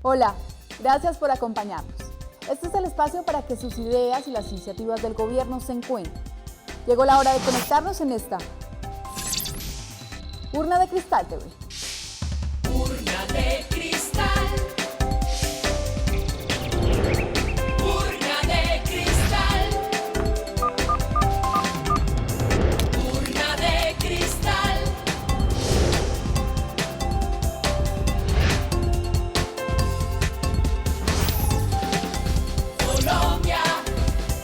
Hola, gracias por acompañarnos. Este es el espacio para que sus ideas y las iniciativas del gobierno se encuentren. Llegó la hora de conectarnos en esta Urna de Cristal TV. Urna de cristal. Urna de cristal. Urna de cristal. Colombia,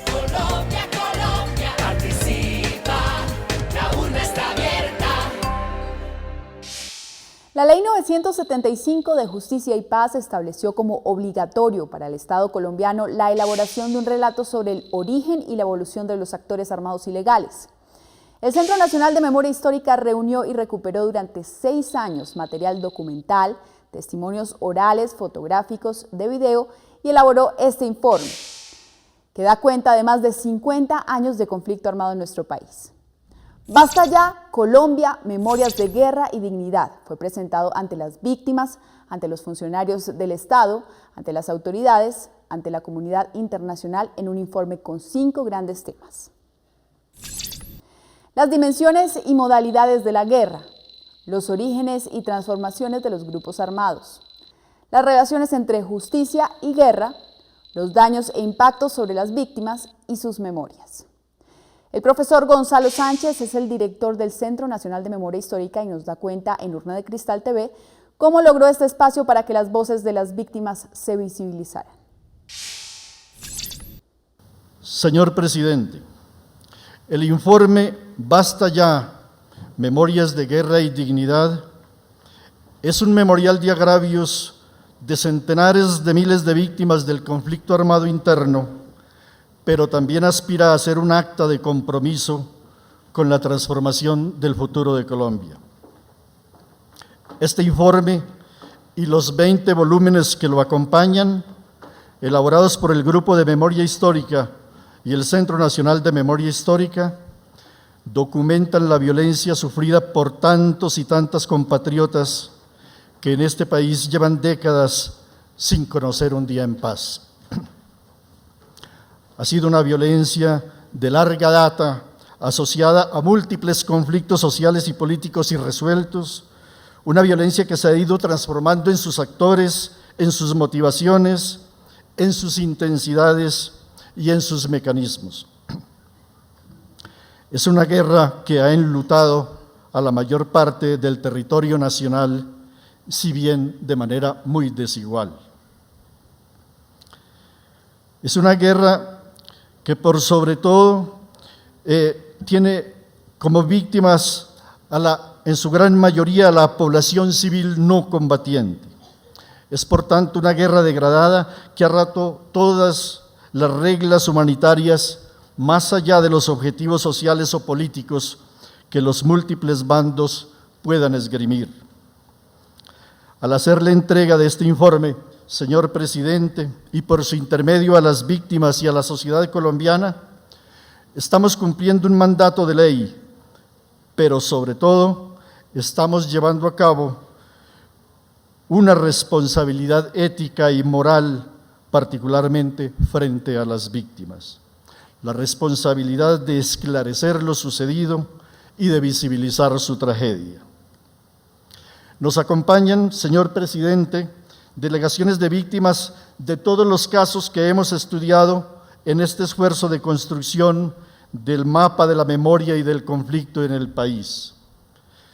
Colombia, Colombia, participa, la urna está abierta. La Ley 975 de Justicia y Paz estableció como obligatorio para el Estado colombiano la elaboración de un relato sobre el origen y la evolución de los actores armados ilegales. El Centro Nacional de Memoria Histórica reunió y recuperó durante 6 años material documental, testimonios orales, fotográficos, de video y elaboró este informe, que da cuenta de más de 50 años de conflicto armado en nuestro país. Basta ya, Colombia, Memorias de Guerra y Dignidad. Fue presentado ante las víctimas, ante los funcionarios del Estado, ante las autoridades, ante la comunidad internacional en un informe con 5 grandes temas. Las dimensiones y modalidades de la guerra, los orígenes y transformaciones de los grupos armados, las relaciones entre justicia y guerra, los daños e impactos sobre las víctimas y sus memorias. El profesor Gonzalo Sánchez es el director del Centro Nacional de Memoria Histórica y nos da cuenta en Urna de Cristal TV cómo logró este espacio para que las voces de las víctimas se visibilizaran. Señor presidente, el informe Basta ya, Memorias de Guerra y Dignidad es un memorial de agravios de centenares de miles de víctimas del conflicto armado interno, pero también aspira a ser un acta de compromiso con la transformación del futuro de Colombia. Este informe y los 20 volúmenes que lo acompañan, elaborados por el Grupo de Memoria Histórica y el Centro Nacional de Memoria Histórica, documentan la violencia sufrida por tantos y tantas compatriotas que en este país llevan décadas sin conocer un día en paz. Ha sido una violencia de larga data, asociada a múltiples conflictos sociales y políticos irresueltos, una violencia que se ha ido transformando en sus actores, en sus motivaciones, en sus intensidades y en sus mecanismos. Es una guerra que ha enlutado a la mayor parte del territorio nacional, si bien de manera muy desigual. Es una guerra que por sobre todo tiene como víctimas en su gran mayoría a la población civil no combatiente. Es por tanto una guerra degradada que ha roto todas las reglas humanitarias más allá de los objetivos sociales o políticos que los múltiples bandos puedan esgrimir. Al hacer la entrega de este informe, señor presidente, y por su intermedio a las víctimas y a la sociedad colombiana, estamos cumpliendo un mandato de ley, pero sobre todo estamos llevando a cabo una responsabilidad ética y moral, particularmente frente a las víctimas. La responsabilidad de esclarecer lo sucedido y de visibilizar su tragedia. Nos acompañan, señor presidente, delegaciones de víctimas de todos los casos que hemos estudiado en este esfuerzo de construcción del mapa de la memoria y del conflicto en el país.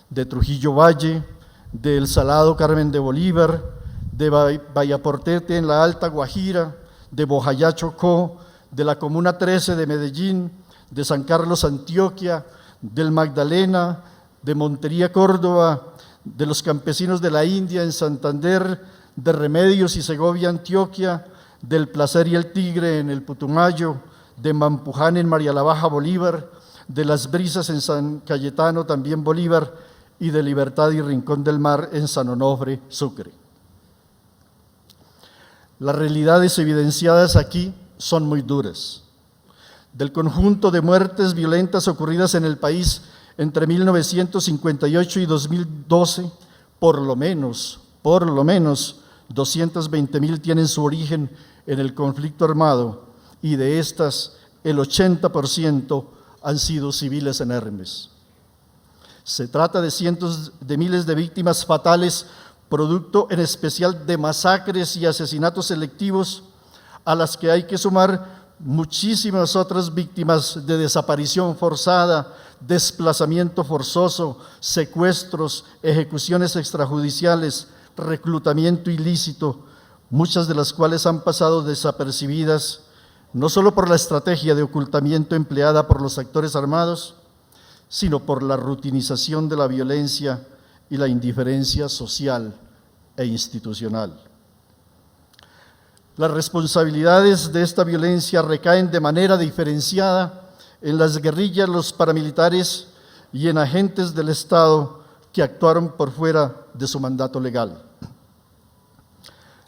De Trujillo Valle, de El Salado Carmen de Bolívar, de Vallaportete en la Alta Guajira, de Bojayá Chocó, de la Comuna 13 de Medellín, de San Carlos Antioquia, del Magdalena, de Montería Córdoba, de los campesinos de la India en Santander, de Remedios y Segovia, Antioquia, del Placer y el Tigre en el Putumayo, de Mampuján en María la Baja, Bolívar, de Las Brisas en San Cayetano, también Bolívar, y de Libertad y Rincón del Mar en San Onofre, Sucre. Las realidades evidenciadas aquí son muy duras. Del conjunto de muertes violentas ocurridas en el país entre 1958 y 2012, por lo menos 220.000 tienen su origen en el conflicto armado y de estas el 80% han sido civiles inermes. Se trata de cientos de miles de víctimas fatales, producto en especial de masacres y asesinatos selectivos, a las que hay que sumar muchísimas otras víctimas de desaparición forzada, desplazamiento forzoso, secuestros, ejecuciones extrajudiciales, reclutamiento ilícito, muchas de las cuales han pasado desapercibidas, no solo por la estrategia de ocultamiento empleada por los actores armados, sino por la rutinización de la violencia y la indiferencia social e institucional. Las responsabilidades de esta violencia recaen de manera diferenciada en las guerrillas, los paramilitares y en agentes del Estado que actuaron por fuera de su mandato legal.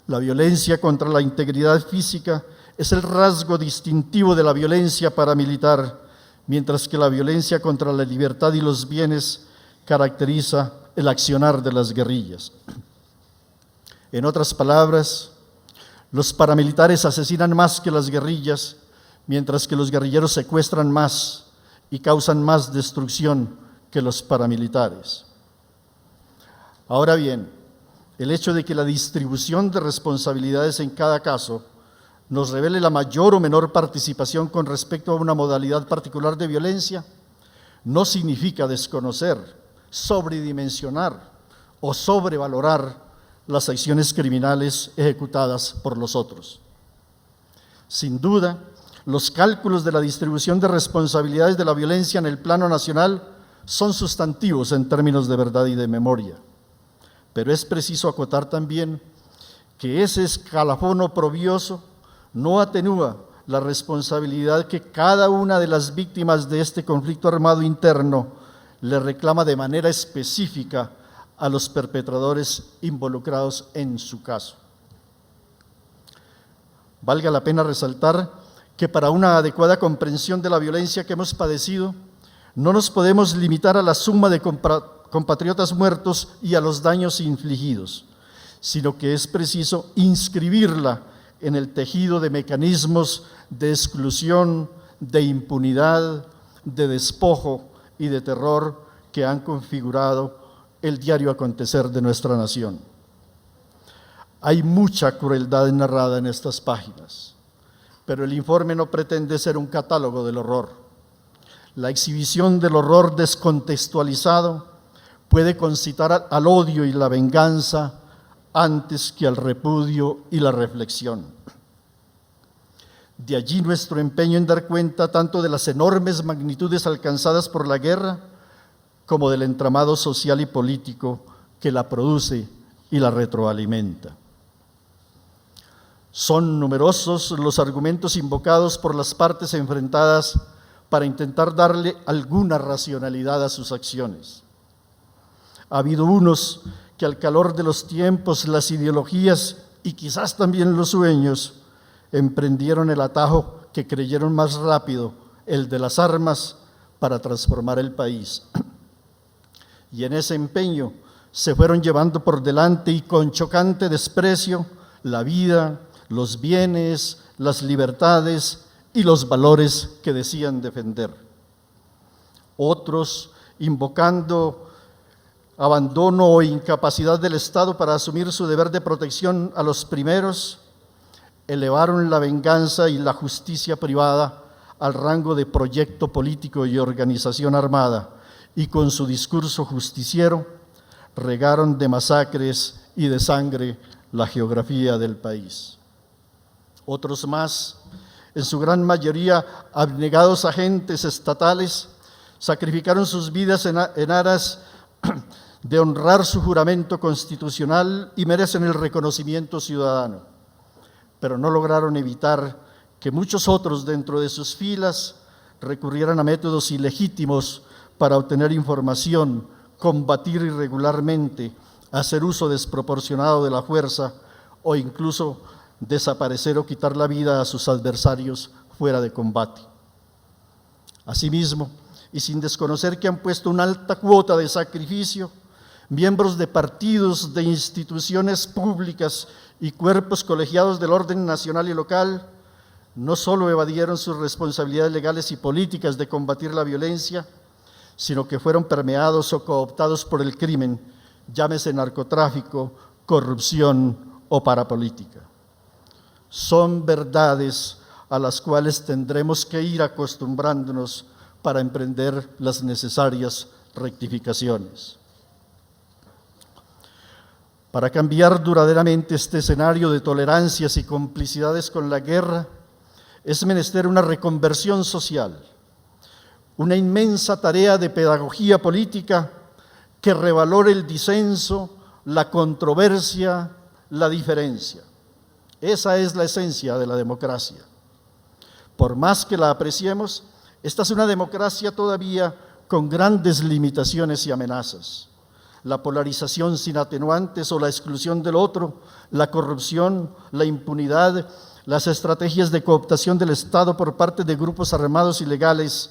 La violencia contra la integridad física es el rasgo distintivo de la violencia paramilitar, mientras que la violencia contra la libertad y los bienes caracteriza el accionar de las guerrillas. En otras palabras, los paramilitares asesinan más que las guerrillas, mientras que los guerrilleros secuestran más y causan más destrucción que los paramilitares. Ahora bien, el hecho de que la distribución de responsabilidades en cada caso nos revele la mayor o menor participación con respecto a una modalidad particular de violencia, no significa desconocer, sobredimensionar o sobrevalorar las acciones criminales ejecutadas por los otros. Sin duda, los cálculos de la distribución de responsabilidades de la violencia en el plano nacional son sustantivos en términos de verdad y de memoria, pero es preciso acotar también que ese escalafón oprobioso no atenúa la responsabilidad que cada una de las víctimas de este conflicto armado interno le reclama de manera específica a los perpetradores involucrados en su caso. Valga la pena resaltar que para una adecuada comprensión de la violencia que hemos padecido, no nos podemos limitar a la suma de compatriotas muertos y a los daños infligidos, sino que es preciso inscribirla en el tejido de mecanismos de exclusión, de impunidad, de despojo y de terror que han configurado el diario acontecer de nuestra nación. Hay mucha crueldad narrada en estas páginas, pero el informe no pretende ser un catálogo del horror. La exhibición del horror descontextualizado puede concitar al odio y la venganza antes que al repudio y la reflexión. De allí nuestro empeño en dar cuenta tanto de las enormes magnitudes alcanzadas por la guerra como del entramado social y político que la produce y la retroalimenta. Son numerosos los argumentos invocados por las partes enfrentadas para intentar darle alguna racionalidad a sus acciones. Ha habido unos que al calor de los tiempos, las ideologías y quizás también los sueños, emprendieron el atajo que creyeron más rápido, el de las armas, para transformar el país. Y en ese empeño se fueron llevando por delante y con chocante desprecio la vida, los bienes, las libertades y los valores que decían defender. Otros, invocando abandono o incapacidad del Estado para asumir su deber de protección a los primeros, elevaron la venganza y la justicia privada al rango de proyecto político y organización armada, y con su discurso justiciero regaron de masacres y de sangre la geografía del país. Otros más, en su gran mayoría abnegados agentes estatales, sacrificaron sus vidas en aras de honrar su juramento constitucional y merecen el reconocimiento ciudadano, pero no lograron evitar que muchos otros dentro de sus filas recurrieran a métodos ilegítimos para obtener información, combatir irregularmente, hacer uso desproporcionado de la fuerza o incluso desaparecer o quitar la vida a sus adversarios fuera de combate. Asimismo, y sin desconocer que han puesto una alta cuota de sacrificio, miembros de partidos, de instituciones públicas y cuerpos colegiados del orden nacional y local, no solo evadieron sus responsabilidades legales y políticas de combatir la violencia, sino que fueron permeados o cooptados por el crimen, llámese narcotráfico, corrupción o parapolítica. Son verdades a las cuales tendremos que ir acostumbrándonos para emprender las necesarias rectificaciones. Para cambiar duraderamente este escenario de tolerancias y complicidades con la guerra, es menester una reconversión social, una inmensa tarea de pedagogía política que revalore el disenso, la controversia, la diferencia. Esa es la esencia de la democracia. Por más que la apreciemos, esta es una democracia todavía con grandes limitaciones y amenazas. La polarización sin atenuantes o la exclusión del otro, la corrupción, la impunidad, las estrategias de cooptación del Estado por parte de grupos armados ilegales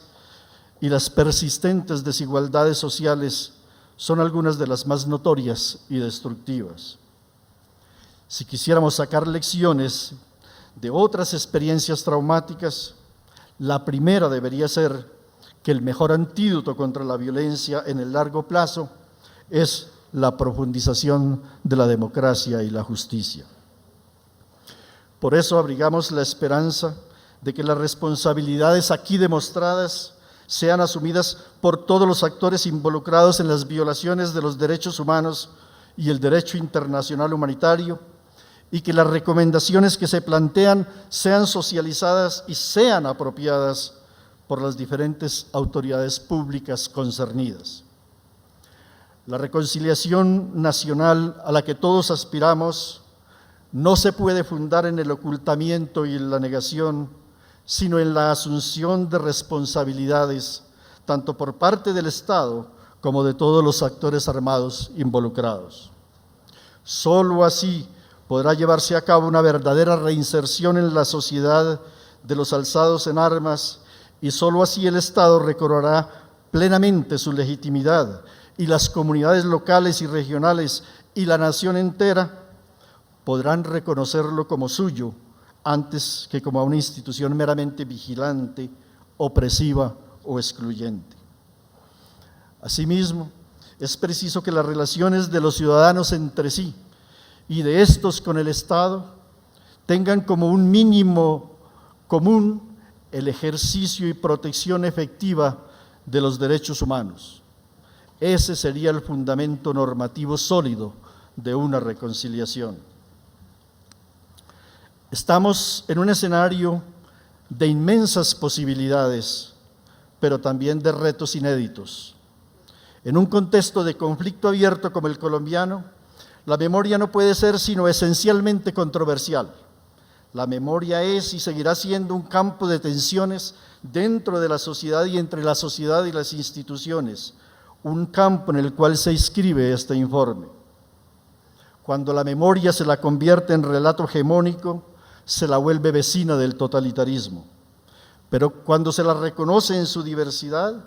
y las persistentes desigualdades sociales son algunas de las más notorias y destructivas. Si quisiéramos sacar lecciones de otras experiencias traumáticas, la primera debería ser que el mejor antídoto contra la violencia en el largo plazo es la profundización de la democracia y la justicia. Por eso abrigamos la esperanza de que las responsabilidades aquí demostradas sean asumidas por todos los actores involucrados en las violaciones de los derechos humanos y el derecho internacional humanitario, y que las recomendaciones que se plantean sean socializadas y sean apropiadas por las diferentes autoridades públicas concernidas. La reconciliación nacional a la que todos aspiramos no se puede fundar en el ocultamiento y en la negación, sino en la asunción de responsabilidades, tanto por parte del Estado como de todos los actores armados involucrados. Solo así podrá llevarse a cabo una verdadera reinserción en la sociedad de los alzados en armas, y solo así el Estado recobrará plenamente su legitimidad, y las comunidades locales y regionales y la nación entera podrán reconocerlo como suyo, antes que como a una institución meramente vigilante, opresiva o excluyente. Asimismo, es preciso que las relaciones de los ciudadanos entre sí y de estos con el Estado tengan como un mínimo común el ejercicio y protección efectiva de los derechos humanos. Ese sería el fundamento normativo sólido de una reconciliación. Estamos en un escenario de inmensas posibilidades, pero también de retos inéditos. En un contexto de conflicto abierto como el colombiano, la memoria no puede ser sino esencialmente controversial. La memoria es y seguirá siendo un campo de tensiones dentro de la sociedad y entre la sociedad y las instituciones, un campo en el cual se inscribe este informe. Cuando la memoria se la convierte en relato hegemónico, se la vuelve vecina del totalitarismo. Pero cuando se la reconoce en su diversidad,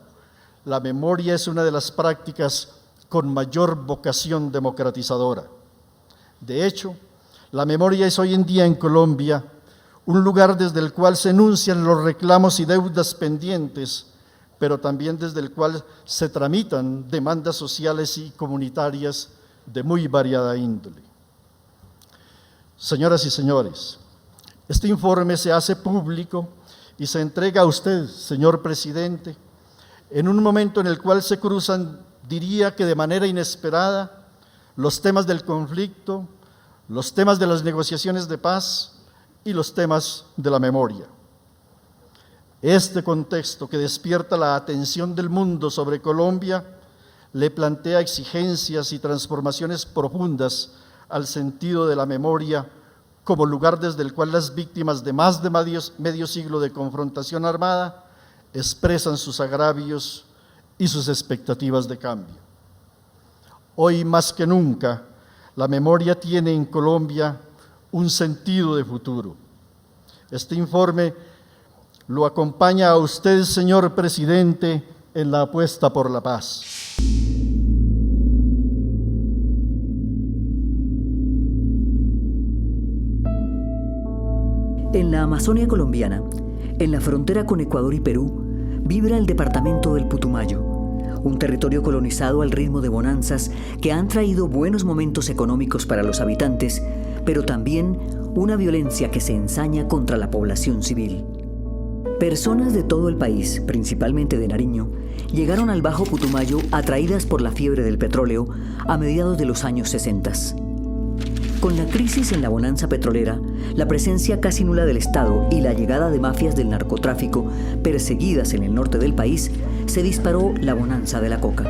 la memoria es una de las prácticas con mayor vocación democratizadora. De hecho, la memoria es hoy en día en Colombia un lugar desde el cual se enuncian los reclamos y deudas pendientes, pero también desde el cual se tramitan demandas sociales y comunitarias de muy variada índole. Señoras y señores, este informe se hace público y se entrega a usted, señor presidente, en un momento en el cual se cruzan, diría que de manera inesperada, los temas del conflicto, los temas de las negociaciones de paz y los temas de la memoria. Este contexto que despierta la atención del mundo sobre Colombia le plantea exigencias y transformaciones profundas al sentido de la memoria como lugar desde el cual las víctimas de más de medio siglo de confrontación armada expresan sus agravios y sus expectativas de cambio. Hoy más que nunca, la memoria tiene en Colombia un sentido de futuro. Este informe lo acompaña a usted, señor presidente, en la apuesta por la paz. En la Amazonia colombiana, en la frontera con Ecuador y Perú, vibra el departamento del Putumayo, un territorio colonizado al ritmo de bonanzas que han traído buenos momentos económicos para los habitantes, pero también una violencia que se ensaña contra la población civil. Personas de todo el país, principalmente de Nariño, llegaron al Bajo Putumayo atraídas por la fiebre del petróleo a mediados de los años 60. Con la crisis en la bonanza petrolera, la presencia casi nula del Estado y la llegada de mafias del narcotráfico perseguidas en el norte del país, se disparó la bonanza de la coca.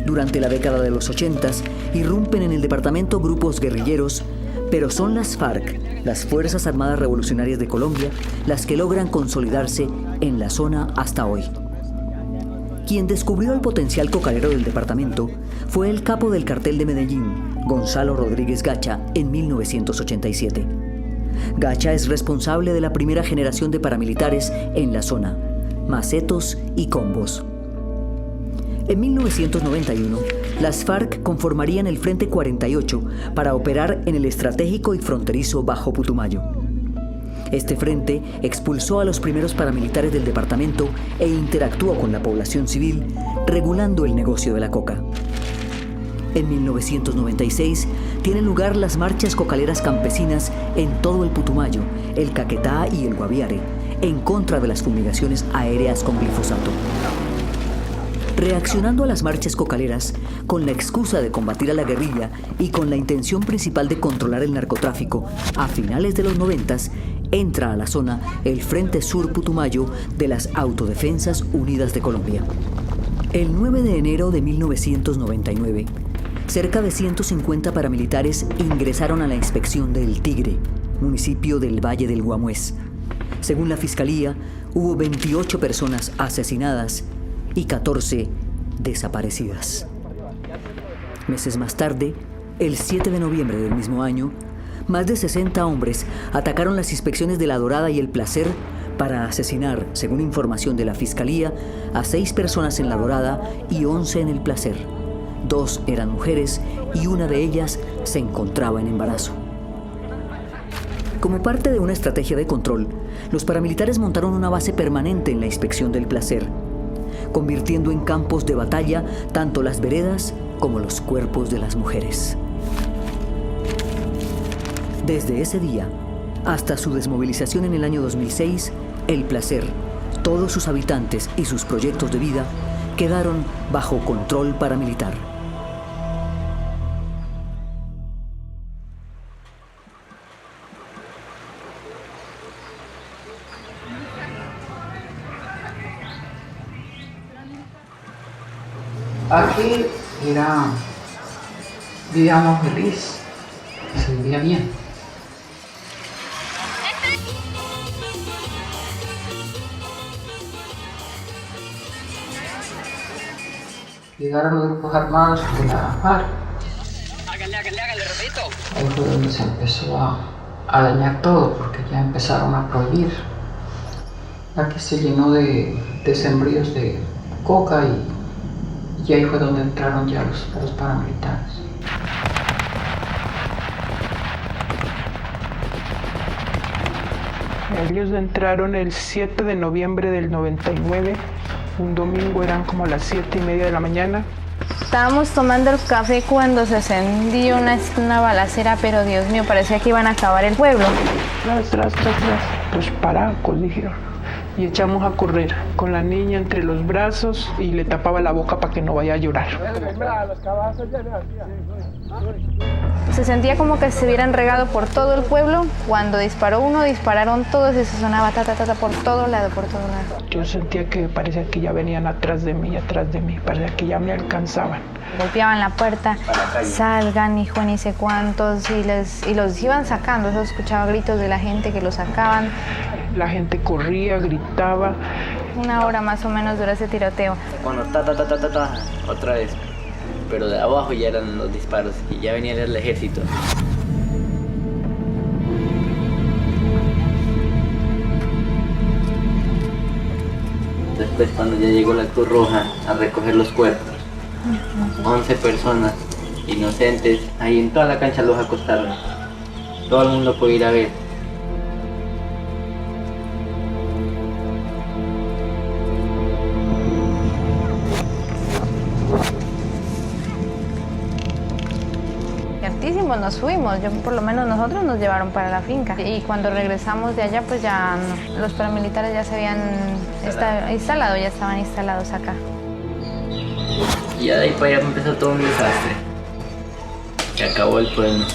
Durante la década de los 80 irrumpen en el departamento grupos guerrilleros, pero son las FARC, las Fuerzas Armadas Revolucionarias de Colombia, las que logran consolidarse en la zona hasta hoy. Quien descubrió el potencial cocalero del departamento fue el capo del cartel de Medellín, Gonzalo Rodríguez Gacha, en 1987. Gacha es responsable de la primera generación de paramilitares en la zona, Macetos y Combos. En 1991, las FARC conformarían el Frente 48 para operar en el estratégico y fronterizo Bajo Putumayo. Este frente expulsó a los primeros paramilitares del departamento e interactuó con la población civil, regulando el negocio de la coca. En 1996 tienen lugar las marchas cocaleras campesinas en todo el Putumayo, el Caquetá y el Guaviare, en contra de las fumigaciones aéreas con glifosato. Reaccionando a las marchas cocaleras, con la excusa de combatir a la guerrilla y con la intención principal de controlar el narcotráfico, a finales de los 90s entra a la zona el Frente Sur Putumayo de las Autodefensas Unidas de Colombia. El 9 de enero de 1999, cerca de 150 paramilitares ingresaron a la inspección de El Tigre, municipio del Valle del Guamués. Según la Fiscalía, hubo 28 personas asesinadas y 14 desaparecidas. Meses más tarde, el 7 de noviembre del mismo año, más de 60 hombres atacaron las inspecciones de La Dorada y El Placer para asesinar, según información de la Fiscalía, a 6 personas en La Dorada y 11 en El Placer. 2 eran mujeres y una de ellas se encontraba en embarazo. Como parte de una estrategia de control, los paramilitares montaron una base permanente en la inspección del Placer, convirtiendo en campos de batalla tanto las veredas como los cuerpos de las mujeres. Desde ese día hasta su desmovilización en el año 2006, El Placer, todos sus habitantes y sus proyectos de vida quedaron bajo control paramilitar. Aquí vivíamos feliz, se vivía bien. Llegaron los grupos armados de la FARC. Háganle, repito. Ahí fue donde se empezó a dañar todo, porque ya empezaron a prohibir. Aquí se llenó de sembríos de coca y ahí fue donde entraron ya los paramilitares. Ellos entraron el 7 de noviembre del 99, un domingo, eran como las 7:30 de la mañana. Estábamos tomando el café cuando se encendió una balacera, pero Dios mío, parecía que iban a acabar el pueblo. Tras. Pues paracos, dijeron. Y echamos a correr con la niña entre los brazos y le tapaba la boca para que no vaya a llorar. Se sentía como que se hubieran regado por todo el pueblo. Cuando disparó uno, dispararon todos y se sonaba ta por todo lado. Yo sentía que parecía que ya venían atrás de mí, parecía que ya me alcanzaban. Golpeaban la puerta, salgan, hijo, ni sé cuántos, y los iban sacando. Yo escuchaba gritos de la gente que los sacaban. La gente corría, gritaba. 1 hora más o menos duró ese tiroteo. Cuando otra vez. Pero de abajo ya eran los disparos y ya venía el ejército. Después, cuando ya llegó la Cruz Roja a recoger los cuerpos, 11 personas inocentes, ahí en toda la cancha los acostaron. Todo el mundo puede ir a ver. nos fuimos, por lo menos nosotros nos llevaron para la finca. Y cuando regresamos de allá, pues ya los paramilitares ya se habían instalado, ya estaban instalados acá. Y ya de ahí para allá empezó todo un desastre. Se acabó el pueblo.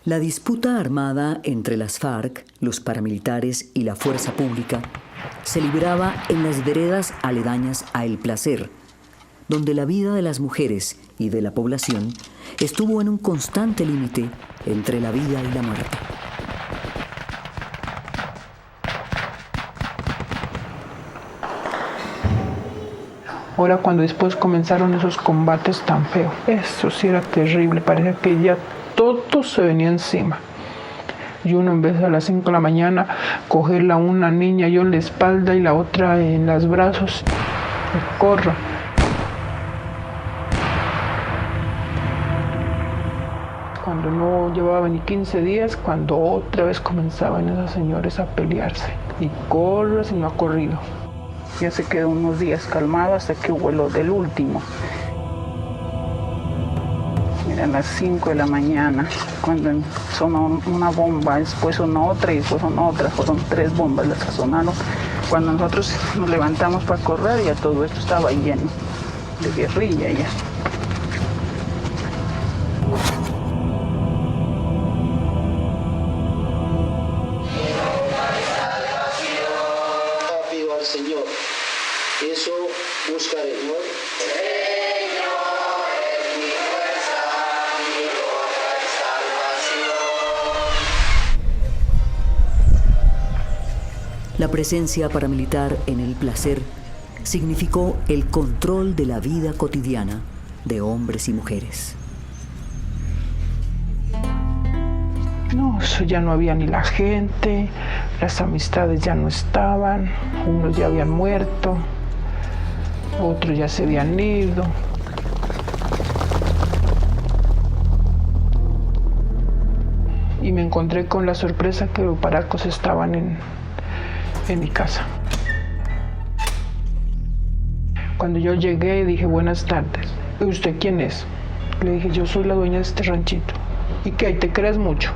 La disputa armada entre las FARC, los paramilitares y la fuerza pública se libraba en las veredas aledañas a El Placer, donde la vida de las mujeres y de la población estuvo en un constante límite entre la vida y la muerte. Ahora cuando después comenzaron esos combates tan feos, eso sí era terrible, parecía que ya todo se venía encima. Y uno en vez de a las 5 de la mañana cogerla una niña yo en la espalda y la otra en los brazos, y corra. Cuando no llevaba ni 15 días, cuando otra vez comenzaban esas señores a pelearse. Y corre, si no ha corrido. Ya se quedó unos días calmado hasta que hubo lo del último. Era a las 5 de la mañana, cuando sonó una bomba, después sonó otra y después sonó otra. Fueron 3 bombas las que sonaron. Cuando nosotros nos levantamos para correr, ya todo esto estaba lleno de guerrilla ya. Pido al Señor, eso buscaré, ¿no? La presencia paramilitar en El Placer significó el control de la vida cotidiana de hombres y mujeres. No, eso ya no había ni la gente, las amistades ya no estaban, unos ya habían muerto, otros ya se habían ido. Y me encontré con la sorpresa que los paracos estaban en mi casa. Cuando yo llegué dije buenas tardes. ¿Y usted quién es? Le dije yo soy la dueña de este ranchito. ¿Y qué? ¿Te crees mucho?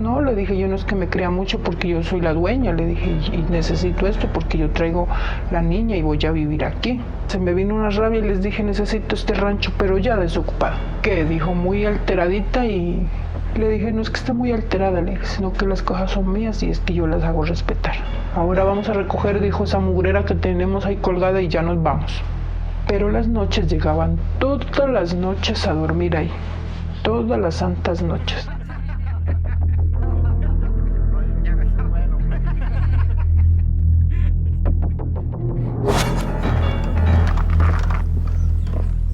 No, le dije yo no es que me crea mucho porque yo soy la dueña. Le dije y necesito esto porque yo traigo la niña y voy a vivir aquí. Se me vino una rabia y les dije necesito este rancho pero ya desocupado. ¿Qué? Dijo muy alteradita y le dije, no es que esté muy alterada, le dije, sino que las cosas son mías y es que yo las hago respetar. Ahora vamos a recoger, dijo, esa mugrera que tenemos ahí colgada y ya nos vamos. Pero las noches llegaban todas las noches a dormir ahí, todas las santas noches.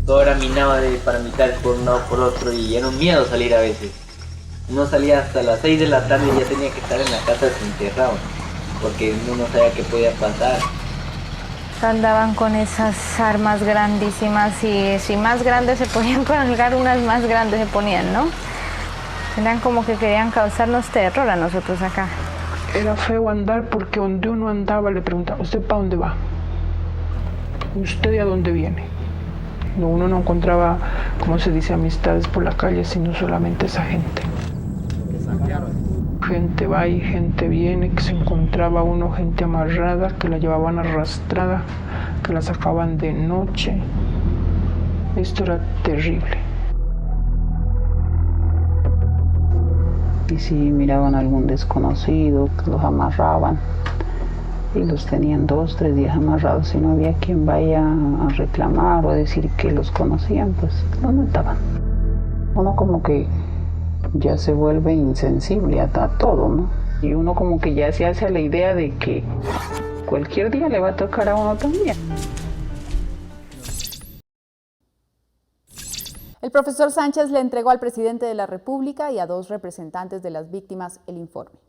Todo era minado de paramilitares por un lado por otro y era un miedo salir a veces. Uno salía hasta las 6 de la tarde y ya tenía que estar en la casa desenterrado, porque uno no sabía qué podía pasar. Andaban con esas armas grandísimas y si más grandes se podían colgar, unas más grandes se ponían, ¿no? Eran como que querían causarnos terror a nosotros acá. Era feo andar porque donde uno andaba le preguntaba, ¿usted para dónde va? ¿Usted de a dónde viene? No, uno no encontraba, como se dice, amistades por la calle, sino solamente esa gente. Gente va y gente viene, que se encontraba uno, gente amarrada, que la llevaban arrastrada, que la sacaban de noche. Esto era terrible. Y si miraban a algún desconocido, que los amarraban y los tenían 2, 3 días amarrados, y no había quien vaya a reclamar o a decir que los conocían, pues los mataban. Uno como que ya se vuelve insensible a todo, ¿no? Y uno como que ya se hace a la idea de que cualquier día le va a tocar a uno también. El profesor Sánchez le entregó al presidente de la República y a 2 representantes de las víctimas el informe.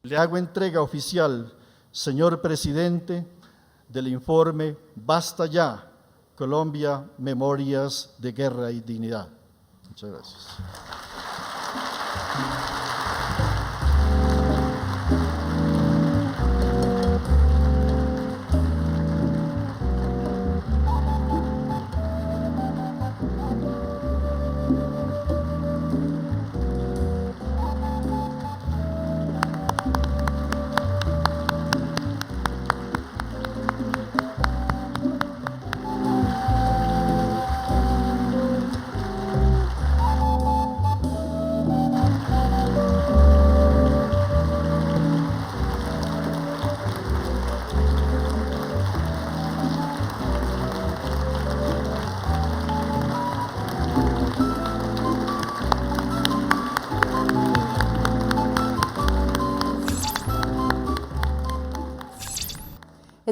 Le hago entrega oficial, señor presidente, del informe Basta ya, Colombia, Memorias de Guerra y Dignidad. Muchas gracias.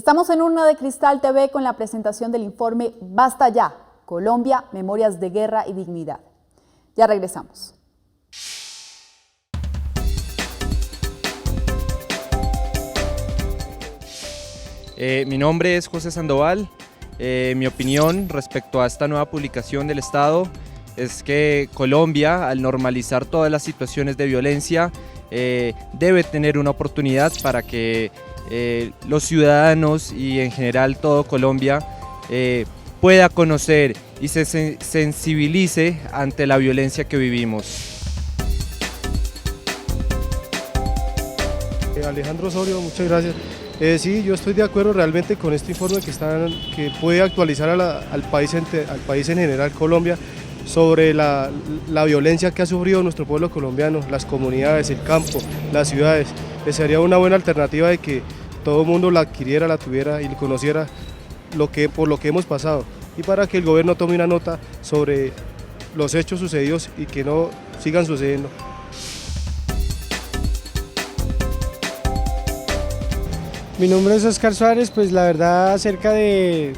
Estamos en Urna de Cristal TV con la presentación del informe Basta Ya, Colombia, Memorias de Guerra y Dignidad. Ya regresamos. Mi nombre es José Sandoval. Mi opinión respecto a esta nueva publicación del Estado es que Colombia, al normalizar todas las situaciones de violencia, debe tener una oportunidad para que los ciudadanos y en general todo Colombia pueda conocer y se sensibilice ante la violencia que vivimos. Alejandro Osorio, muchas gracias. Sí, yo estoy de acuerdo realmente con este informe que puede actualizar al país en general, Colombia, sobre la violencia que ha sufrido nuestro pueblo colombiano, las comunidades, el campo, las ciudades. Sería una buena alternativa de que todo el mundo la adquiriera, la tuviera y conociera por lo que hemos pasado, y para que el gobierno tome una nota sobre los hechos sucedidos y que no sigan sucediendo. Mi nombre es Oscar Suárez. Pues la verdad, acerca del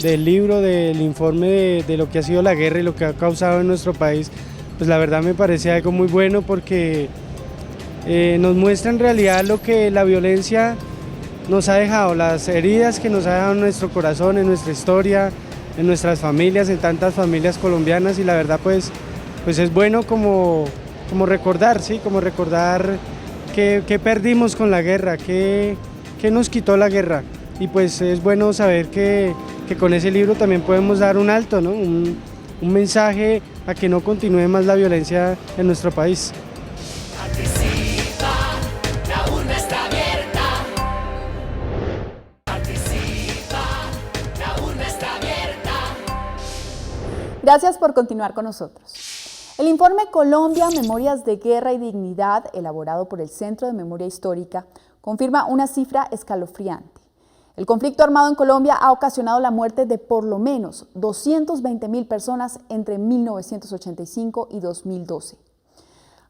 libro, del informe de lo que ha sido la guerra y lo que ha causado en nuestro país, pues la verdad me parece algo muy bueno, porque nos muestra en realidad lo que la violencia nos ha dejado, las heridas que nos ha dejado en nuestro corazón, en nuestra historia, en nuestras familias, en tantas familias colombianas, y la verdad pues es bueno como recordar, ¿sí? Como recordar qué perdimos con la guerra, qué nos quitó la guerra, y pues es bueno saber que con ese libro también podemos dar un alto, ¿no? Un mensaje a que no continúe más la violencia en nuestro país. Gracias por continuar con nosotros. El informe Colombia, Memorias de Guerra y Dignidad, elaborado por el Centro de Memoria Histórica, confirma una cifra escalofriante. El conflicto armado en Colombia ha ocasionado la muerte de por lo menos 220.000 personas entre 1985 y 2012.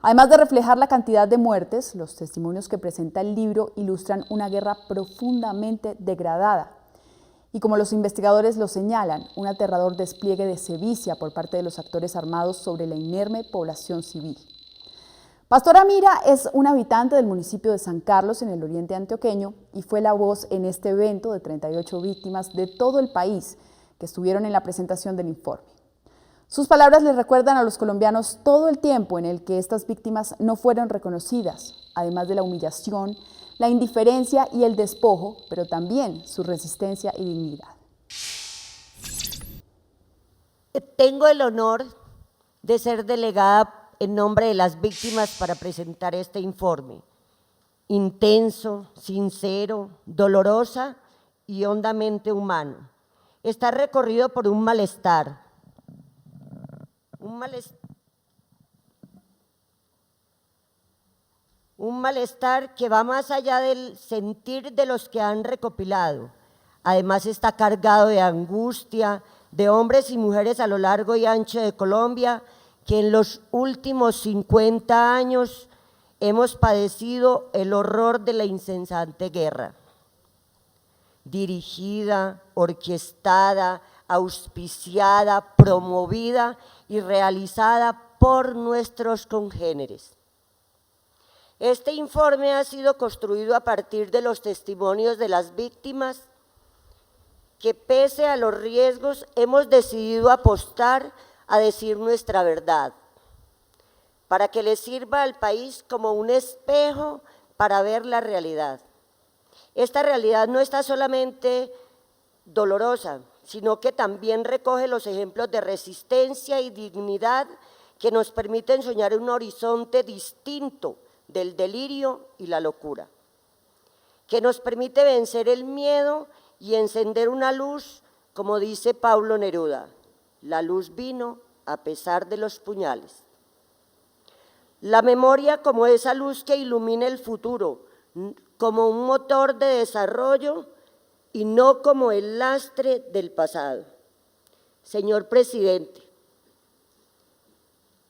Además de reflejar la cantidad de muertes, los testimonios que presenta el libro ilustran una guerra profundamente degradada. Y como los investigadores lo señalan, un aterrador despliegue de sevicia por parte de los actores armados sobre la inerme población civil. Pastora Mira es un habitante del municipio de San Carlos, en el oriente antioqueño, y fue la voz en este evento de 38 víctimas de todo el país que estuvieron en la presentación del informe. Sus palabras les recuerdan a los colombianos todo el tiempo en el que estas víctimas no fueron reconocidas, además de la humillación, la indiferencia y el despojo, pero también su resistencia y dignidad. Tengo el honor de ser delegada en nombre de las víctimas para presentar este informe, intenso, sincero, dolorosa y hondamente humano. Está recorrido por un malestar que va más allá del sentir de los que han recopilado. Además está cargado de angustia de hombres y mujeres a lo largo y ancho de Colombia, que en los últimos 50 años hemos padecido el horror de la incesante guerra, dirigida, orquestada, auspiciada, promovida y realizada por nuestros congéneres. Este informe ha sido construido a partir de los testimonios de las víctimas que, pese a los riesgos, hemos decidido apostar a decir nuestra verdad, para que le sirva al país como un espejo para ver la realidad. Esta realidad no está solamente dolorosa, sino que también recoge los ejemplos de resistencia y dignidad que nos permiten soñar un horizonte distinto del delirio y la locura, que nos permite vencer el miedo y encender una luz, como dice Pablo Neruda: la luz vino a pesar de los puñales. La memoria como esa luz que ilumina el futuro, como un motor de desarrollo y no como el lastre del pasado. Señor presidente,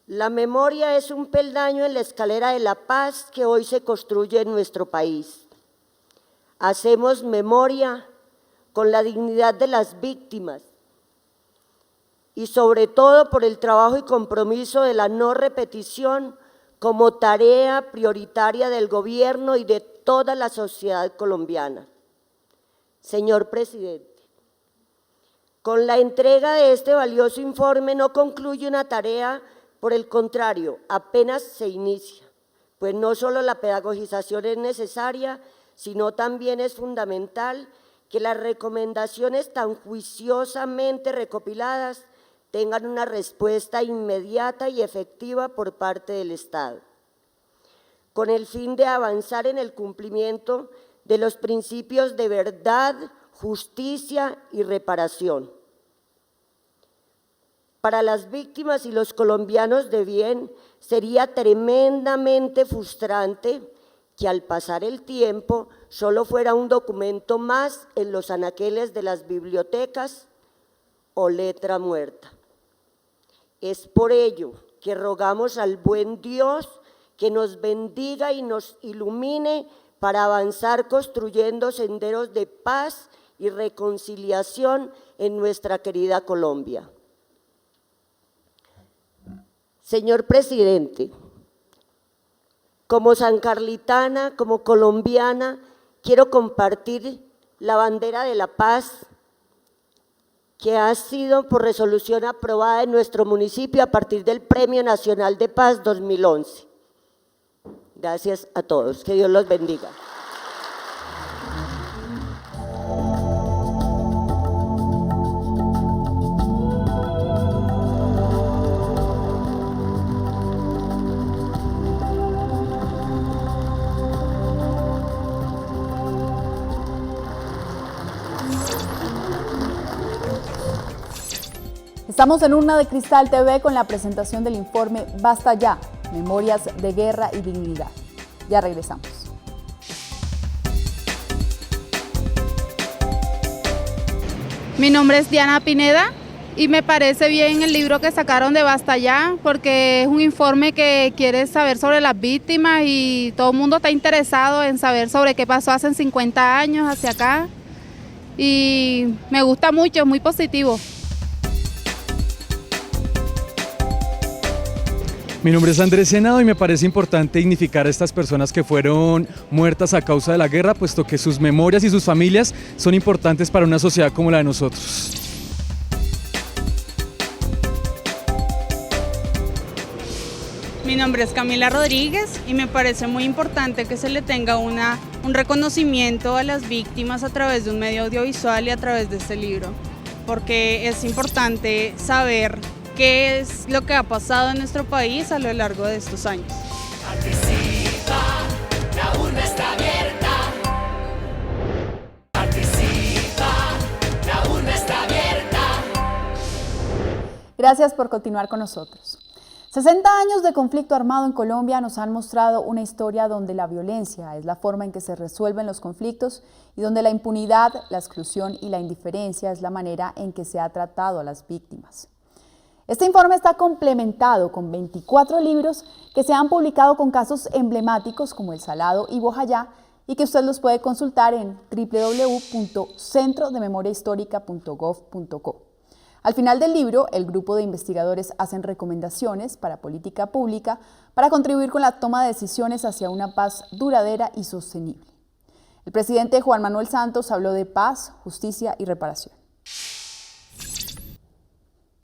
la memoria es un peldaño en la escalera de la paz que hoy se construye en nuestro país. Hacemos memoria con la dignidad de las víctimas y sobre todo por el trabajo y compromiso de la no repetición como tarea prioritaria del gobierno y de toda la sociedad colombiana. Señor presidente, con la entrega de este valioso informe no concluye una tarea, por el contrario, apenas se inicia, pues no solo la pedagogización es necesaria, sino también es fundamental que las recomendaciones tan juiciosamente recopiladas tengan una respuesta inmediata y efectiva por parte del Estado, con el fin de avanzar en el cumplimiento de los principios de verdad, justicia y reparación. Para las víctimas y los colombianos de bien sería tremendamente frustrante que al pasar el tiempo solo fuera un documento más en los anaqueles de las bibliotecas o letra muerta. Es por ello que rogamos al buen Dios que nos bendiga y nos ilumine para avanzar construyendo senderos de paz y reconciliación en nuestra querida Colombia. Señor presidente, como sancarlitana, como colombiana, quiero compartir la bandera de la paz que ha sido por resolución aprobada en nuestro municipio a partir del Premio Nacional de Paz 2011. Gracias a todos, que Dios los bendiga. Estamos en Urna de Cristal TV con la presentación del informe Basta Ya, Memorias de Guerra y Dignidad. Ya regresamos. Mi nombre es Diana Pineda y me parece bien el libro que sacaron de Basta Ya, porque es un informe que quiere saber sobre las víctimas y todo el mundo está interesado en saber sobre qué pasó hace 50 años hacia acá, y me gusta mucho, es muy positivo. Mi nombre es Andrés Senado y me parece importante dignificar a estas personas que fueron muertas a causa de la guerra, puesto que sus memorias y sus familias son importantes para una sociedad como la de nosotros. Mi nombre es Camila Rodríguez y me parece muy importante que se le tenga un reconocimiento a las víctimas a través de un medio audiovisual y a través de este libro, porque es importante saber qué es lo que ha pasado en nuestro país a lo largo de estos años. Participa, la urna está abierta. Participa, la urna está abierta. Gracias por continuar con nosotros. 60 años de conflicto armado en Colombia nos han mostrado una historia donde la violencia es la forma en que se resuelven los conflictos y donde la impunidad, la exclusión y la indiferencia es la manera en que se ha tratado a las víctimas. Este informe está complementado con 24 libros que se han publicado con casos emblemáticos como El Salado y Bojayá y que usted los puede consultar en www.centrodememoriahistórica.gov.co. Al final del libro, el grupo de investigadores hacen recomendaciones para política pública para contribuir con la toma de decisiones hacia una paz duradera y sostenible. El presidente Juan Manuel Santos habló de paz, justicia y reparación.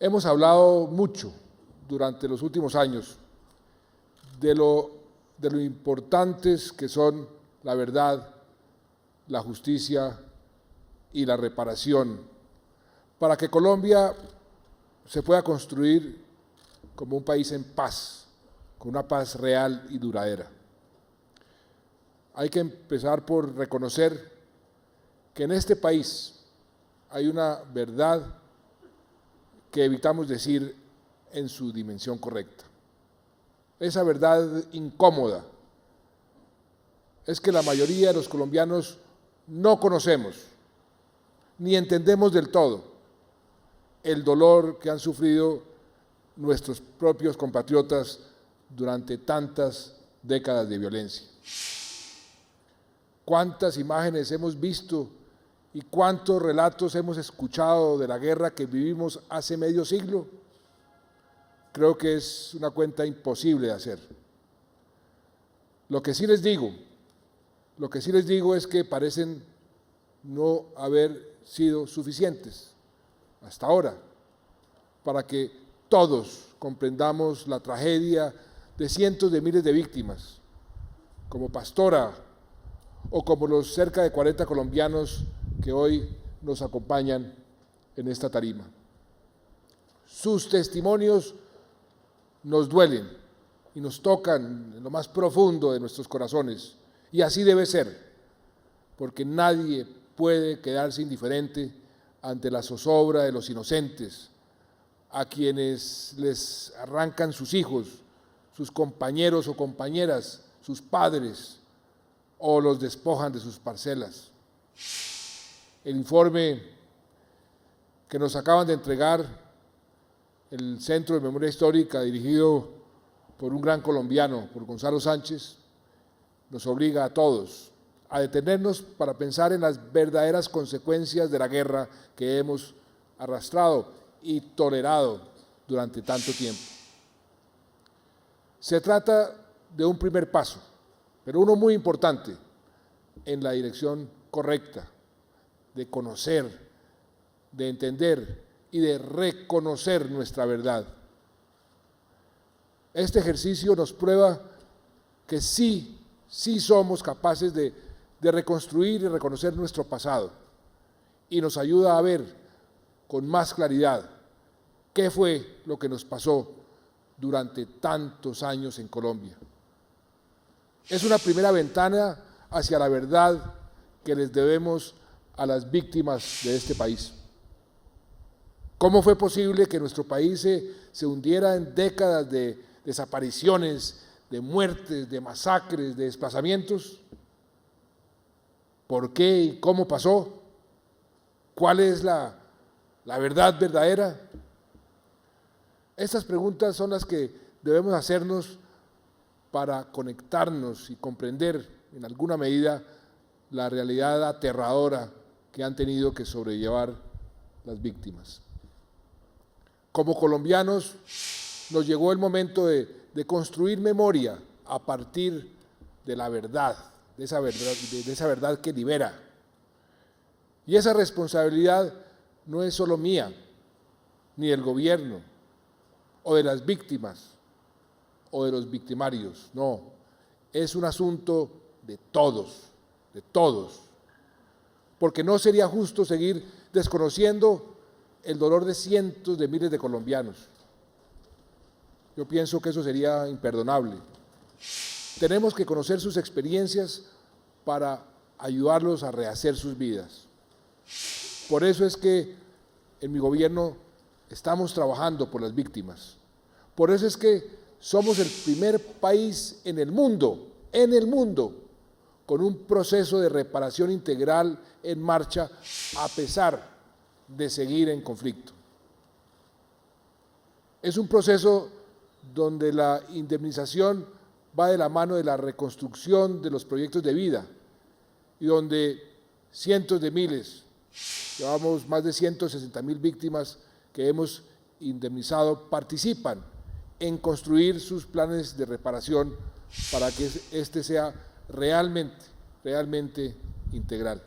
Hemos hablado mucho durante los últimos años de lo importantes que son la verdad, la justicia y la reparación para que Colombia se pueda construir como un país en paz, con una paz real y duradera. Hay que empezar por reconocer que en este país hay una verdad que evitamos decir en su dimensión correcta. Esa verdad incómoda es que la mayoría de los colombianos no conocemos ni entendemos del todo el dolor que han sufrido nuestros propios compatriotas durante tantas décadas de violencia. ¿Cuántas imágenes hemos visto ¿Y cuántos relatos hemos escuchado de la guerra que vivimos hace medio siglo? Creo que es una cuenta imposible de hacer. Lo que sí les digo es que parecen no haber sido suficientes hasta ahora para que todos comprendamos la tragedia de cientos de miles de víctimas, como Pastora o como los cerca de 40 colombianos que hoy nos acompañan en esta tarima. Sus testimonios nos duelen y nos tocan en lo más profundo de nuestros corazones, y así debe ser, porque nadie puede quedarse indiferente ante la zozobra de los inocentes, a quienes les arrancan sus hijos, sus compañeros o compañeras, sus padres, o los despojan de sus parcelas. El informe que nos acaban de entregar el Centro de Memoria Histórica, dirigido por un gran colombiano, por Gonzalo Sánchez, nos obliga a todos a detenernos para pensar en las verdaderas consecuencias de la guerra que hemos arrastrado y tolerado durante tanto tiempo. Se trata de un primer paso, pero uno muy importante, en la dirección correcta, de conocer, de entender y de reconocer nuestra verdad. Este ejercicio nos prueba que sí somos capaces de reconstruir y reconocer nuestro pasado, y nos ayuda a ver con más claridad qué fue lo que nos pasó durante tantos años en Colombia. Es una primera ventana hacia la verdad que les debemos a las víctimas de este país. ¿Cómo fue posible que nuestro país se hundiera en décadas de desapariciones, de muertes, de masacres, de desplazamientos? ¿Por qué y cómo pasó? ¿Cuál es la verdad verdadera? Estas preguntas son las que debemos hacernos para conectarnos y comprender en alguna medida la realidad aterradora que han tenido que sobrellevar las víctimas. Como colombianos, nos llegó el momento de construir memoria a partir de la verdad, de esa verdad que libera. Y esa responsabilidad no es solo mía, ni del gobierno, o de las víctimas, o de los victimarios, no, es un asunto de todos, porque no sería justo seguir desconociendo el dolor de cientos de miles de colombianos. Yo pienso que eso sería imperdonable. Tenemos que conocer sus experiencias para ayudarlos a rehacer sus vidas. Por eso es que en mi gobierno estamos trabajando por las víctimas. Por eso es que somos el primer país en el mundo, con un proceso de reparación integral en marcha a pesar de seguir en conflicto. Es un proceso donde la indemnización va de la mano de la reconstrucción de los proyectos de vida y donde cientos de miles, llevamos más de 160.000 víctimas que hemos indemnizado, participan en construir sus planes de reparación para que este sea realmente integral.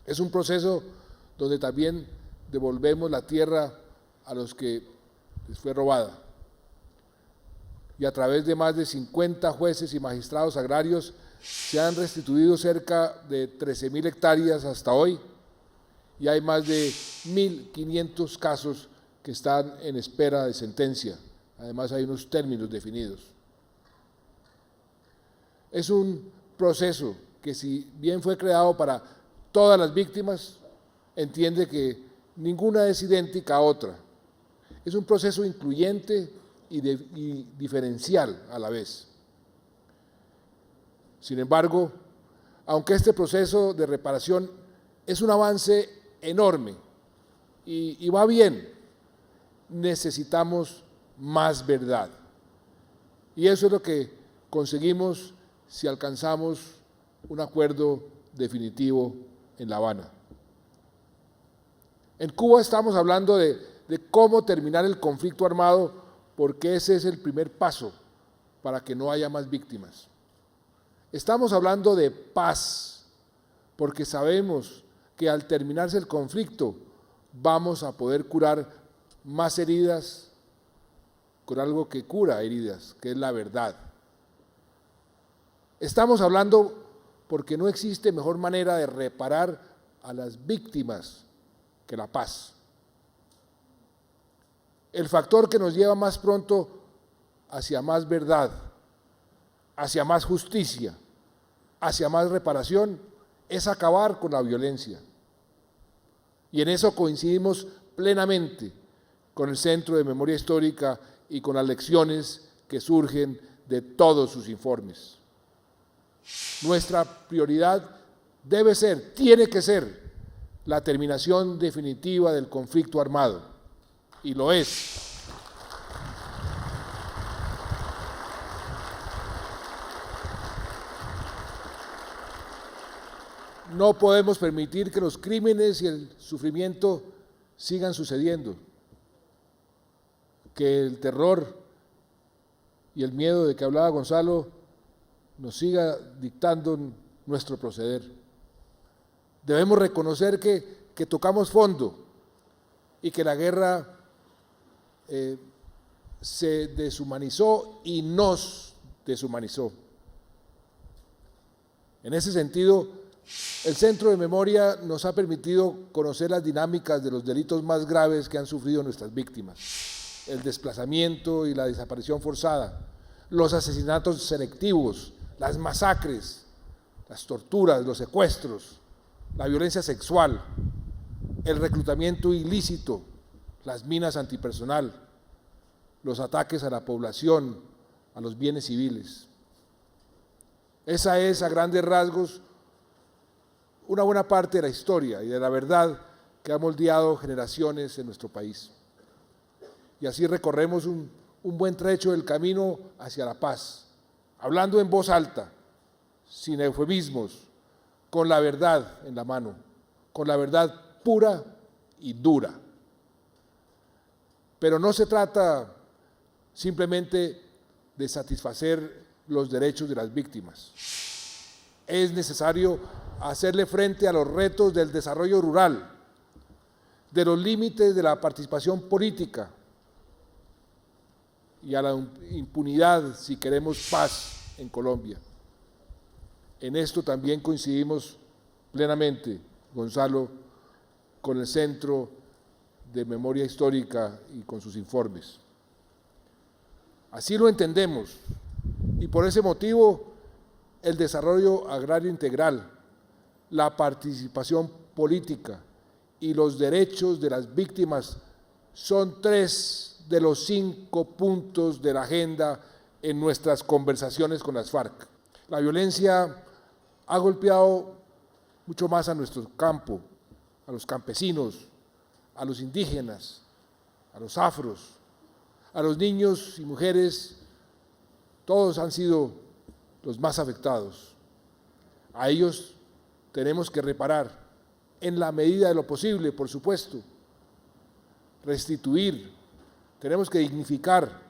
Es un proceso donde también devolvemos la tierra a los que les fue robada. Y a través de más de 50 jueces y magistrados agrarios se han restituido cerca de 13.000 hectáreas hasta hoy, y hay más de 1.500 casos que están en espera de sentencia. Además hay unos términos definidos. Es un proceso que, si bien fue creado para todas las víctimas, entiende que ninguna es idéntica a otra. Es un proceso incluyente y diferencial a la vez. Sin embargo, aunque este proceso de reparación es un avance enorme y va bien, necesitamos más verdad. Y eso es lo que conseguimos si alcanzamos un acuerdo definitivo en La Habana. En Cuba estamos hablando de cómo terminar el conflicto armado, porque ese es el primer paso para que no haya más víctimas. Estamos hablando de paz, porque sabemos que al terminarse el conflicto vamos a poder curar más heridas con algo que cura heridas, que es la verdad. Estamos hablando porque no existe mejor manera de reparar a las víctimas que la paz. El factor que nos lleva más pronto hacia más verdad, hacia más justicia, hacia más reparación, es acabar con la violencia. Y en eso coincidimos plenamente con el Centro de Memoria Histórica y con las lecciones que surgen de todos sus informes. Nuestra prioridad debe ser, tiene que ser, la terminación definitiva del conflicto armado, y lo es. No podemos permitir que los crímenes y el sufrimiento sigan sucediendo, que el terror y el miedo de que hablaba Gonzalo nos siga dictando nuestro proceder. Debemos reconocer que tocamos fondo y que la guerra se deshumanizó y nos deshumanizó. En ese sentido, el Centro de Memoria nos ha permitido conocer las dinámicas de los delitos más graves que han sufrido nuestras víctimas: el desplazamiento y la desaparición forzada, los asesinatos selectivos, las masacres, las torturas, los secuestros, la violencia sexual, el reclutamiento ilícito, las minas antipersonal, los ataques a la población, a los bienes civiles. Esa es, a grandes rasgos, una buena parte de la historia y de la verdad que ha moldeado generaciones en nuestro país. Y así recorremos un buen trecho del camino hacia la paz, hablando en voz alta, sin eufemismos, con la verdad en la mano, con la verdad pura y dura. Pero no se trata simplemente de satisfacer los derechos de las víctimas. Es necesario hacerle frente a los retos del desarrollo rural, de los límites de la participación política y a la impunidad si queremos paz en Colombia. En esto también coincidimos plenamente, Gonzalo, con el Centro de Memoria Histórica y con sus informes. Así lo entendemos, y por ese motivo el desarrollo agrario integral, la participación política y los derechos de las víctimas son 3 de los 5 puntos de la agenda en nuestras conversaciones con las FARC. La violencia ha golpeado mucho más a nuestro campo, a los campesinos, a los indígenas, a los afros, a los niños y mujeres. Todos han sido los más afectados. A ellos tenemos que reparar en la medida de lo posible, por supuesto, restituir, tenemos que dignificar,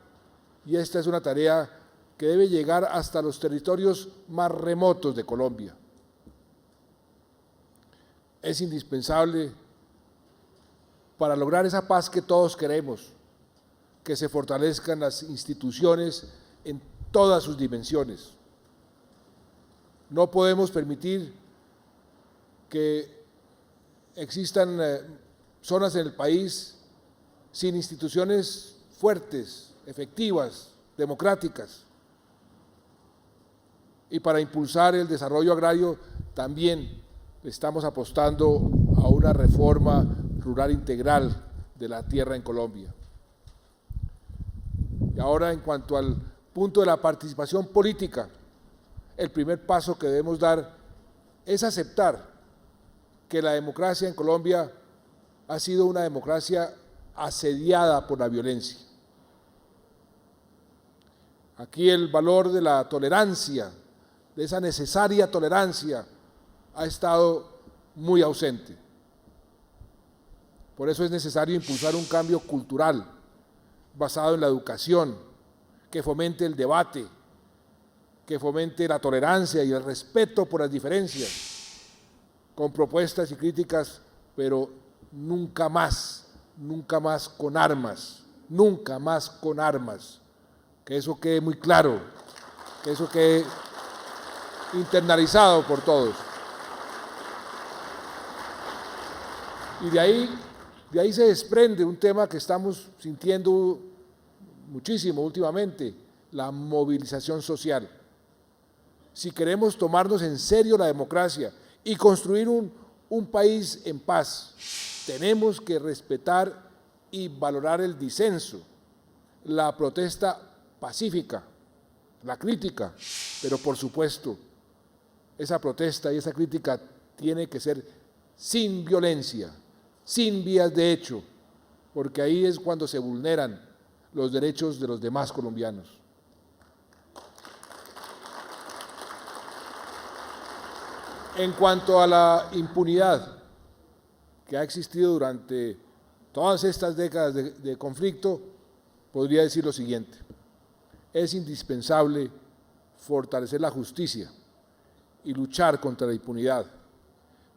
y esta es una tarea que debe llegar hasta los territorios más remotos de Colombia. Es indispensable para lograr esa paz que todos queremos, que se fortalezcan las instituciones en todas sus dimensiones. No podemos permitir que existan zonas en el país sin instituciones fuertes, efectivas, democráticas. Y para impulsar el desarrollo agrario también estamos apostando a una reforma rural integral de la tierra en Colombia. Y ahora, en cuanto al punto de la participación política, el primer paso que debemos dar es aceptar que la democracia en Colombia ha sido una democracia asediada por la violencia. Aquí el valor de la tolerancia, de esa necesaria tolerancia, ha estado muy ausente. Por eso es necesario impulsar un cambio cultural basado en la educación, que fomente el debate, que fomente la tolerancia y el respeto por las diferencias, con propuestas y críticas, pero nunca más con armas, nunca más con armas. Que eso quede muy claro, que eso quede internalizado por todos. Y de ahí se desprende un tema que estamos sintiendo muchísimo últimamente, la movilización social. Si queremos tomarnos en serio la democracia y construir un país en paz, tenemos que respetar y valorar el disenso, la protesta pacífica, la crítica, pero por supuesto, esa protesta y esa crítica tiene que ser sin violencia, sin vías de hecho, porque ahí es cuando se vulneran los derechos de los demás colombianos. En cuanto a la impunidad que ha existido durante todas estas décadas de conflicto, podría decir lo siguiente: es indispensable fortalecer la justicia y luchar contra la impunidad,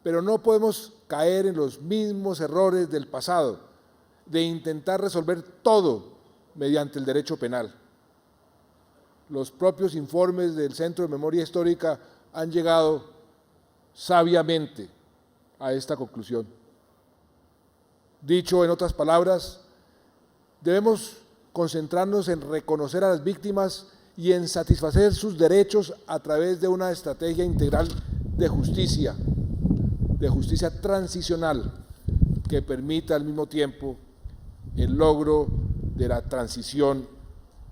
pero no podemos caer en los mismos errores del pasado, de intentar resolver todo mediante el derecho penal. Los propios informes del Centro de Memoria Histórica han llegado sabiamente a esta conclusión. Dicho en otras palabras, debemos concentrarnos en reconocer a las víctimas y en satisfacer sus derechos a través de una estrategia integral de justicia transicional que permita al mismo tiempo el logro de la transición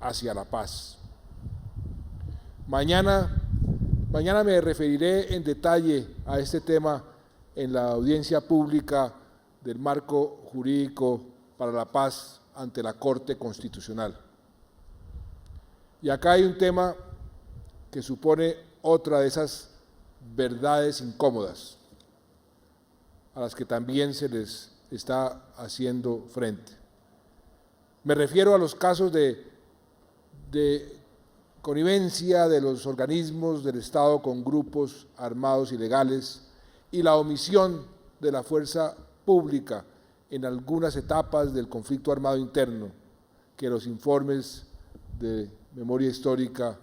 hacia la paz. Mañana me referiré en detalle a este tema en la audiencia pública del marco jurídico para la paz ante la Corte Constitucional. Y acá hay un tema que supone otra de esas verdades incómodas a las que también se les está haciendo frente. Me refiero a los casos de connivencia de los organismos del Estado con grupos armados ilegales y la omisión de la fuerza pública en algunas etapas del conflicto armado interno, que los informes de memoria histórica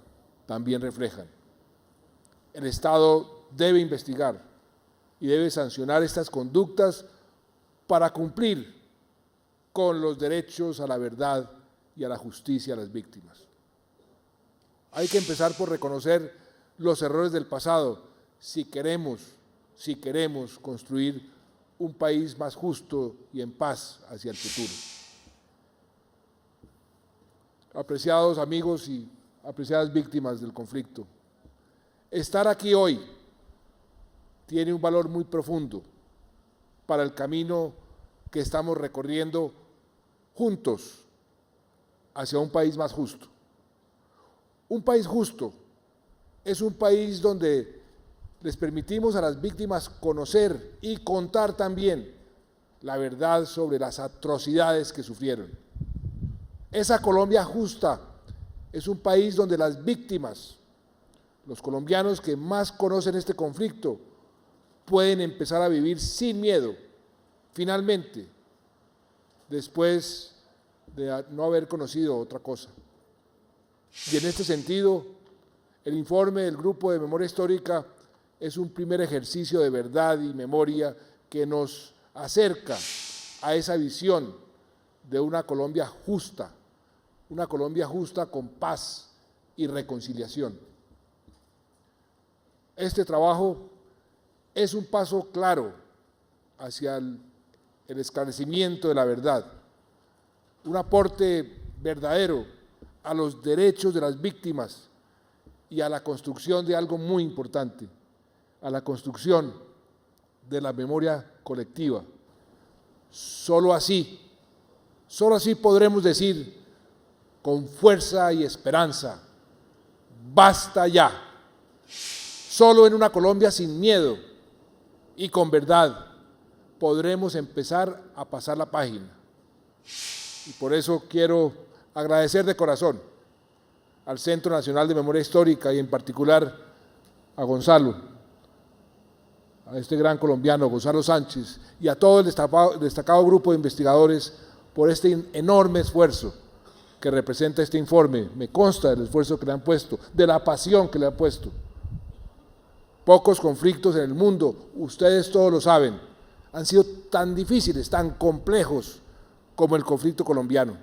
también reflejan. El Estado debe investigar y debe sancionar estas conductas para cumplir con los derechos a la verdad y a la justicia a las víctimas. Hay que empezar por reconocer los errores del pasado si queremos construir un país más justo y en paz hacia el futuro. Apreciados amigos y apreciadas víctimas del conflicto, estar aquí hoy tiene un valor muy profundo para el camino que estamos recorriendo juntos hacia un país más justo. Un país justo es un país donde les permitimos a las víctimas conocer y contar también la verdad sobre las atrocidades que sufrieron. Esa Colombia justa es un país donde las víctimas, los colombianos que más conocen este conflicto, pueden empezar a vivir sin miedo, finalmente, después de no haber conocido otra cosa. Y en este sentido, el informe del Grupo de Memoria Histórica es un primer ejercicio de verdad y memoria que nos acerca a esa visión de una Colombia justa con paz y reconciliación. Este trabajo es un paso claro hacia el esclarecimiento de la verdad, un aporte verdadero a los derechos de las víctimas y a la construcción de algo muy importante, a la construcción de la memoria colectiva. Solo así podremos decir con fuerza y esperanza: basta ya. Solo en una Colombia sin miedo y con verdad podremos empezar a pasar la página. Y por eso quiero agradecer de corazón al Centro Nacional de Memoria Histórica y en particular a Gonzalo, a este gran colombiano, Gonzalo Sánchez, y a todo el destacado grupo de investigadores por este enorme esfuerzo que representa este informe. Me consta del esfuerzo que le han puesto, de la pasión que le han puesto. Pocos conflictos en el mundo, ustedes todos lo saben, han sido tan difíciles, tan complejos como el conflicto colombiano.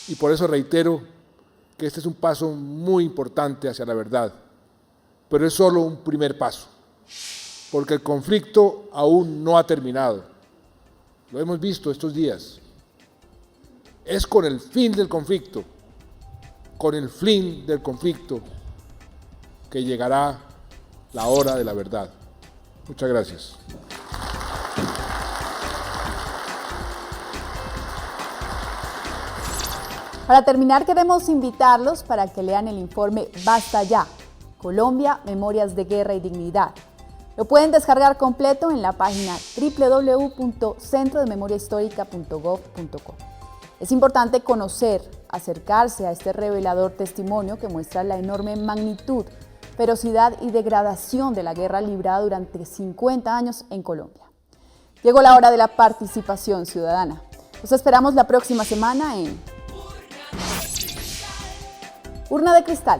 Y por eso reitero que este es un paso muy importante hacia la verdad, pero es solo un primer paso, porque el conflicto aún no ha terminado. Lo hemos visto estos días. Es con el fin del conflicto, que llegará la hora de la verdad. Muchas gracias. Para terminar, queremos invitarlos para que lean el informe Basta Ya, Colombia, Memorias de Guerra y Dignidad. Lo pueden descargar completo en la página www.centrodememoriahistórica.gov.co. Es importante conocer, acercarse a este revelador testimonio que muestra la enorme magnitud, ferocidad y degradación de la guerra librada durante 50 años en Colombia. Llegó la hora de la participación ciudadana. Los esperamos la próxima semana en Urna de Cristal.